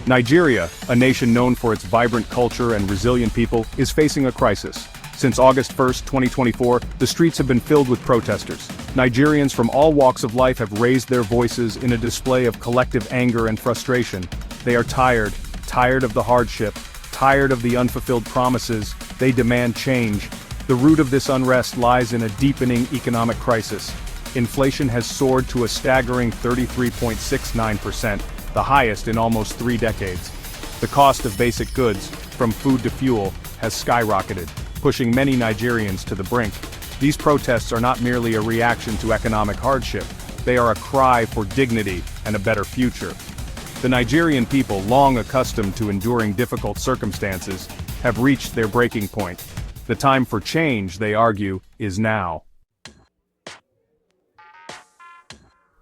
Nigeria, a nation known for its vibrant culture and resilient people, is facing a crisis. Since August 1, 2024, the streets have been filled with protesters. Nigerians from all walks of life have raised their voices in a display of collective anger and frustration. They are tired of the hardship, tired of the unfulfilled promises. They demand change. The root of this unrest lies in a deepening economic crisis. Inflation has soared to a staggering 33.69%, the highest in almost 3 decades. The cost of basic goods, from food to fuel, has skyrocketed, pushing many Nigerians to the brink. These protests are not merely a reaction to economic hardship, they are a cry for dignity and a better future. The Nigerian people, long accustomed to enduring difficult circumstances, have reached their breaking point. The time for change, they argue, is now.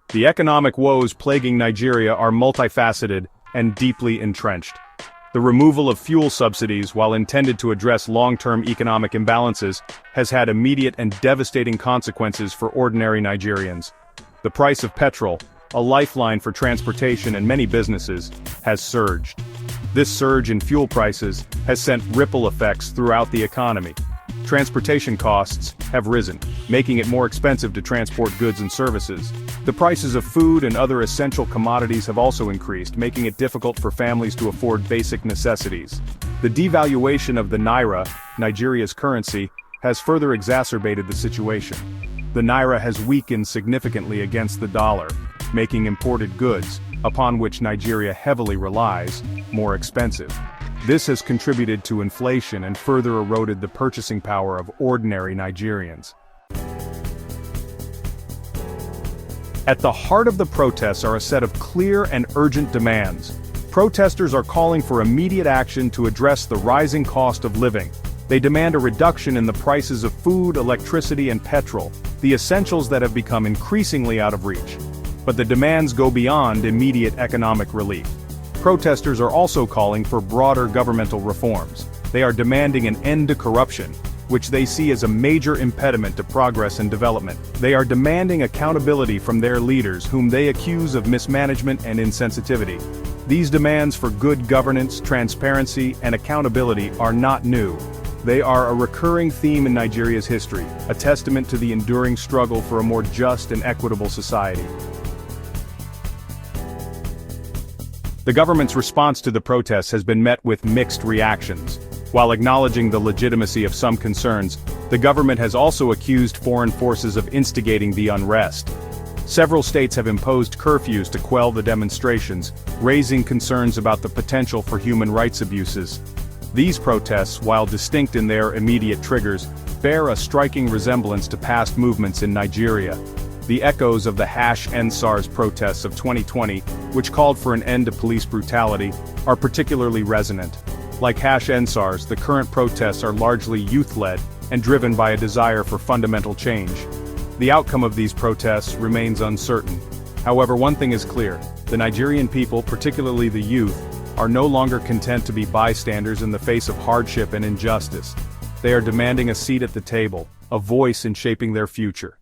The economic woes plaguing Nigeria are multifaceted and deeply entrenched. The removal of fuel subsidies, while intended to address long-term economic imbalances, has had immediate and devastating consequences for ordinary Nigerians. The price of petrol, a lifeline for transportation and many businesses, has surged. This surge in fuel prices has sent ripple effects throughout the economy. Transportation costs have risen, making it more expensive to transport goods and services. The prices of food and other essential commodities have also increased, making it difficult for families to afford basic necessities. The devaluation of the naira, Nigeria's currency, has further exacerbated the situation. The naira has weakened significantly against the dollar, making imported goods, upon which Nigeria heavily relies, more expensive. This has contributed to inflation and further eroded the purchasing power of ordinary Nigerians. At the heart of the protests are a set of clear and urgent demands. Protesters are calling for immediate action to address the rising cost of living. They demand a reduction in the prices of food, electricity, and petrol, the essentials that have become increasingly out of reach. But the demands go beyond immediate economic relief. Protesters are also calling for broader governmental reforms. They are demanding an end to corruption, which they see as a major impediment to progress and development. They are demanding accountability from their leaders, whom they accuse of mismanagement and insensitivity. These demands for good governance, transparency, and accountability are not new. They are a recurring theme in Nigeria's history, a testament to the enduring struggle for a more just and equitable society. The government's response to the protests has been met with mixed reactions. While acknowledging the legitimacy of some concerns, the government has also accused foreign forces of instigating the unrest. Several states have imposed curfews to quell the demonstrations, raising concerns about the potential for human rights abuses. These protests, while distinct in their immediate triggers, bear a striking resemblance to past movements in Nigeria. The echoes of the #EndSARS protests of 2020, which called for an end to police brutality, are particularly resonant. Like #EndSARS, the current protests are largely youth-led and driven by a desire for fundamental change. The outcome of these protests remains uncertain. However, one thing is clear: the Nigerian people, particularly the youth, are no longer content to be bystanders in the face of hardship and injustice. They are demanding a seat at the table, a voice in shaping their future.